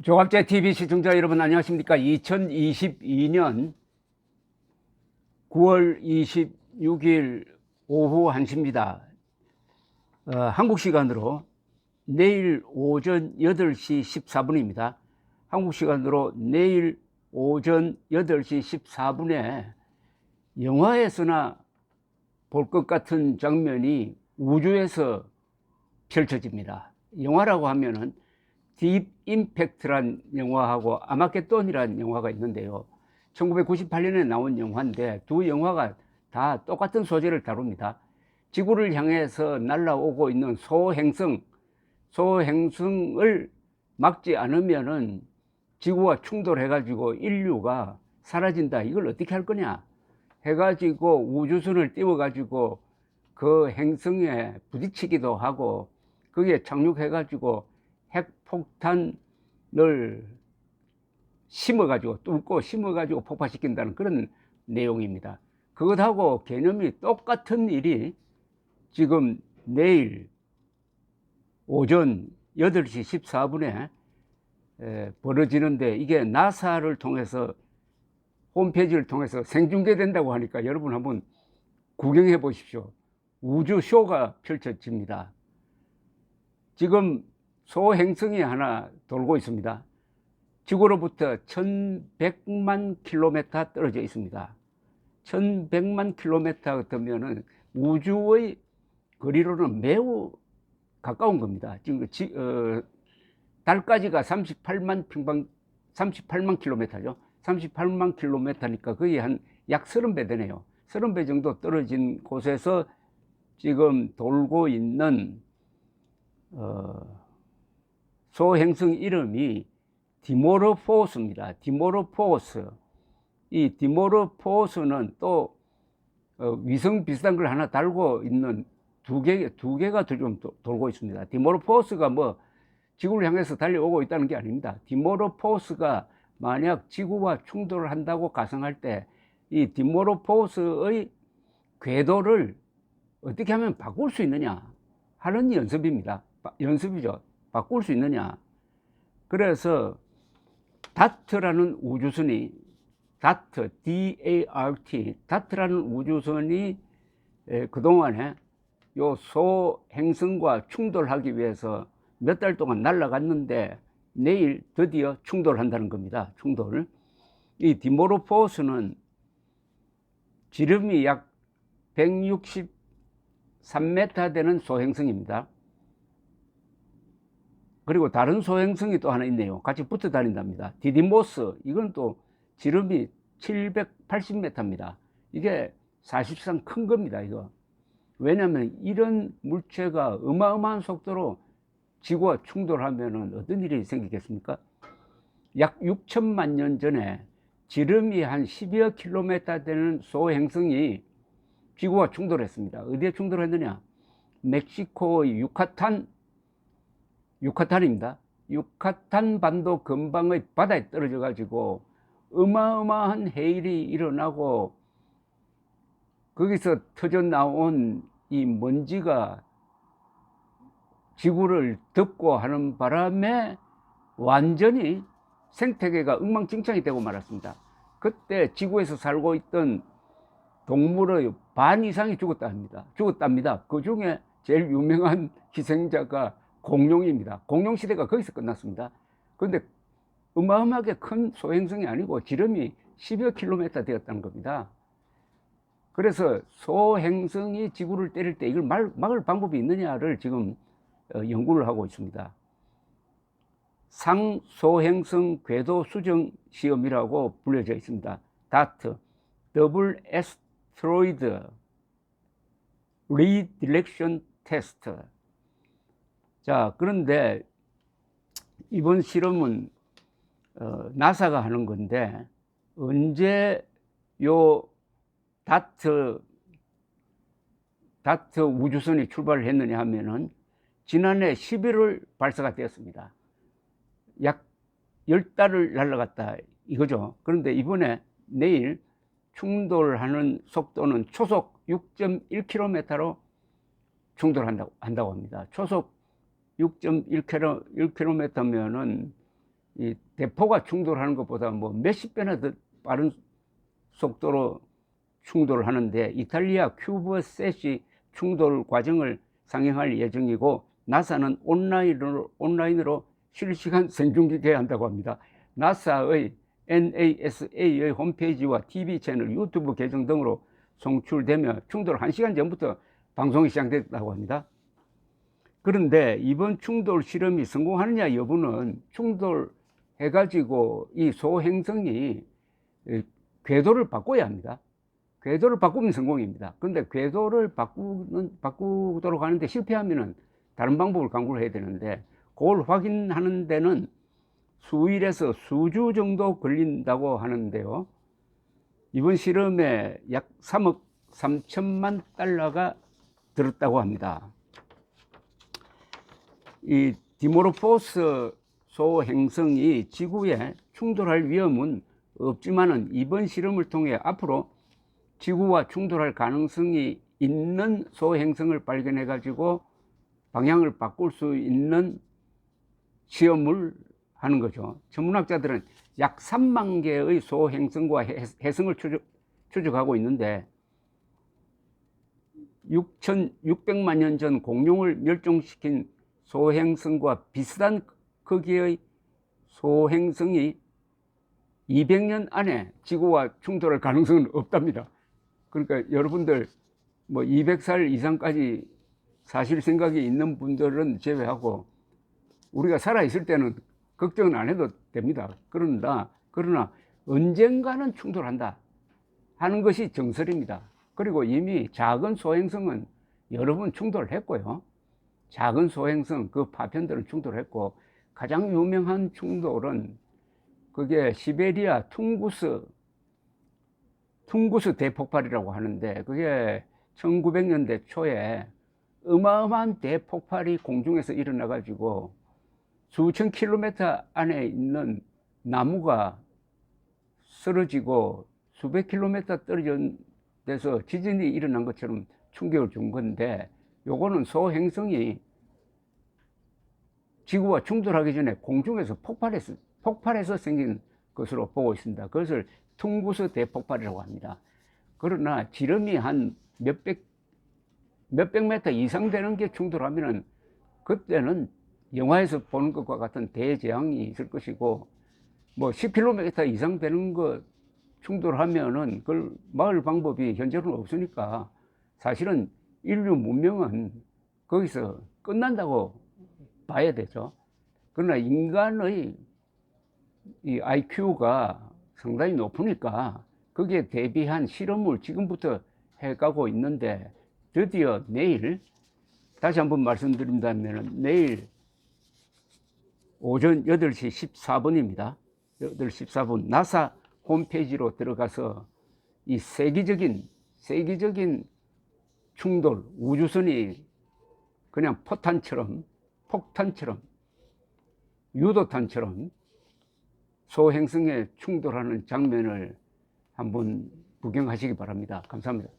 조갑제 TV 시청자 여러분 안녕하십니까? 2022년 9월 26일 오후 1시입니다. 한국 시간으로 내일 오전 8시 14분입니다. 한국 시간으로 내일 오전 8시 14분에 영화에서나 볼 것 같은 장면이 우주에서 펼쳐집니다. 영화라고 하면은 딥 임팩트란 영화하고 아마겟돈이라는 영화가 있는데요. 1998년에 나온 영화인데 두 영화가 다 똑같은 소재를 다룹니다. 지구를 향해서 날아오고 있는 소행성을 막지 않으면은 지구와 충돌해가지고 인류가 사라진다. 이걸 어떻게 할 거냐 해가지고 우주선을 띄워가지고 그 행성에 부딪히기도 하고 거기에 착륙해가지고 핵폭탄을 뚫고 심어가지고 폭파시킨다는 그런 내용입니다. 그것하고 개념이 똑같은 일이 지금 내일 오전 8시 14분에 벌어지는데, 이게 나사를 통해서 홈페이지를 통해서 생중계된다고 하니까 여러분 한번 구경해 보십시오. 우주쇼가 펼쳐집니다. 지금 소행성이 하나 돌고 있습니다. 지구로부터 1100만 킬로미터 떨어져 있습니다. 1100만 킬로미터 같으면은 우주의 거리로는 매우 가까운 겁니다. 지금 달까지가 38만 킬로미터죠. 38만 킬로미터니까 거의 한 약 30배 되네요. 30배 정도 떨어진 곳에서 지금 돌고 있는 소행성 이름이 디모르포스입니다. 디모르포스. 이 디모르포스는 또 위성 비슷한 걸 하나 달고 있는 두 개가 좀 돌고 있습니다. 디모르포스가 뭐 지구를 향해서 달려오고 있다는 게 아닙니다. 디모르포스가 만약 지구와 충돌을 한다고 가정할 때 이 디모르포스의 궤도를 어떻게 하면 바꿀 수 있느냐 하는 연습입니다. 연습이죠. 바꿀 수 있느냐. 그래서 다트라는 우주선이 다트라는 우주선이 그동안에 요 소행성과 충돌하기 위해서 몇 달 동안 날아갔는데 내일 드디어 충돌한다는 겁니다. 충돌. 이 디모르포스는 지름이 약 163m 되는 소행성입니다. 그리고 다른 소행성이 또 하나 있네요. 같이 붙어 다닌답니다. 디디모스. 이건 또 지름이 780m입니다. 이게 사실상 큰 겁니다, 이거. 왜냐하면 이런 물체가 어마어마한 속도로 지구와 충돌하면 어떤 일이 생기겠습니까? 약 6천만 년 전에 지름이 한 10여 킬로미터 되는 소행성이 지구와 충돌했습니다. 어디에 충돌했느냐? 멕시코의 유카탄입니다. 유카탄 반도 근방의 바다에 떨어져 가지고 어마어마한 해일이 일어나고 거기서 터져 나온 이 먼지가 지구를 덮고 하는 바람에 완전히 생태계가 엉망진창이 되고 말았습니다. 그때 지구에서 살고 있던 동물의 반 이상이 죽었답니다. 그 중에 제일 유명한 희생자가 공룡입니다. 공룡 시대가 거기서 끝났습니다. 그런데 어마어마하게 큰 소행성이 아니고 지름이 10여 킬로미터 되었다는 겁니다. 그래서 소행성이 지구를 때릴 때 이걸 막을 방법이 있느냐를 지금 연구를 하고 있습니다. 상소행성 궤도 수정 시험이라고 불려져 있습니다. DART, 더블 애스트로이드 리디렉션 테스트. 자, 그런데 이번 실험은 나사가 하는 건데 언제 요 다트 우주선이 출발을 했느냐 하면은 지난해 11월 발사가 되었습니다. 약 10달을 날아갔다 이거죠. 그런데 이번에 내일 충돌하는 속도는 초속 6.1km로 충돌한다고 합니다. 초속 6.1km면은 이 대포가 충돌하는 것보다 뭐 몇십 배나 더 빠른 속도로 충돌을 하는데, 이탈리아 큐브셋이 충돌 과정을 상영할 예정이고, 나사는 온라인으로 실시간 생중계해야 한다고 합니다. 나사의 NASA의 홈페이지와 TV 채널, 유튜브 계정 등으로 송출되며 충돌 1시간 전부터 방송이 시작됐다고 합니다. 그런데 이번 충돌 실험이 성공하느냐 여부는 충돌해가지고 이 소행성이 궤도를 바꿔야 합니다. 궤도를 바꾸면 성공입니다. 그런데 궤도를 바꾸도록 하는데 실패하면은 다른 방법을 강구를 해야 되는데, 그걸 확인하는 데는 수일에서 수주 정도 걸린다고 하는데요. 이번 실험에 약 3억 3천만 달러가 들었다고 합니다. 이 디모르포스 소행성이 지구에 충돌할 위험은 없지만은 이번 실험을 통해 앞으로 지구와 충돌할 가능성이 있는 소행성을 발견해 가지고 방향을 바꿀 수 있는 시험을 하는 거죠. 천문학자들은 약 3만 개의 소행성과 해성을 추적하고 있는데, 6,600만 년 전 공룡을 멸종시킨 소행성과 비슷한 크기의 소행성이 200년 안에 지구와 충돌할 가능성은 없답니다. 그러니까 여러분들 뭐 200살 이상까지 사실 생각이 있는 분들은 제외하고 우리가 살아있을 때는 걱정은 안 해도 됩니다. 그러나 언젠가는 충돌한다 하는 것이 정설입니다. 그리고 이미 작은 소행성은 여러 번 충돌했고요. 작은 소행성 그 파편들은 충돌했고, 가장 유명한 충돌은 그게 시베리아 퉁구스 대폭발이라고 하는데, 그게 1900년대 초에 어마어마한 대폭발이 공중에서 일어나 가지고 수천 킬로미터 안에 있는 나무가 쓰러지고 수백 킬로미터 떨어진 데서 지진이 일어난 것처럼 충격을 준 건데, 요거는 소행성이 지구와 충돌하기 전에 공중에서 폭발해서 생긴 것으로 보고 있습니다. 그것을 퉁구스 대폭발이라고 합니다. 그러나 지름이 한 몇백 미터 이상 되는 게 충돌하면은 그때는 영화에서 보는 것과 같은 대재앙이 있을 것이고, 뭐 10km 이상 되는 거 충돌하면은 그걸 막을 방법이 현재로는 없으니까 사실은 인류 문명은 거기서 끝난다고 봐야 되죠. 그러나 인간의 이 IQ가 상당히 높으니까 거기에 대비한 실험을 지금부터 해가고 있는데, 드디어 내일, 다시 한번 말씀드린다면 내일 오전 8시 14분입니다. 8시 14분 나사 홈페이지로 들어가서 이 세계적인 충돌, 우주선이 그냥 폭탄처럼 유도탄처럼 소행성에 충돌하는 장면을 한번 구경하시기 바랍니다. 감사합니다.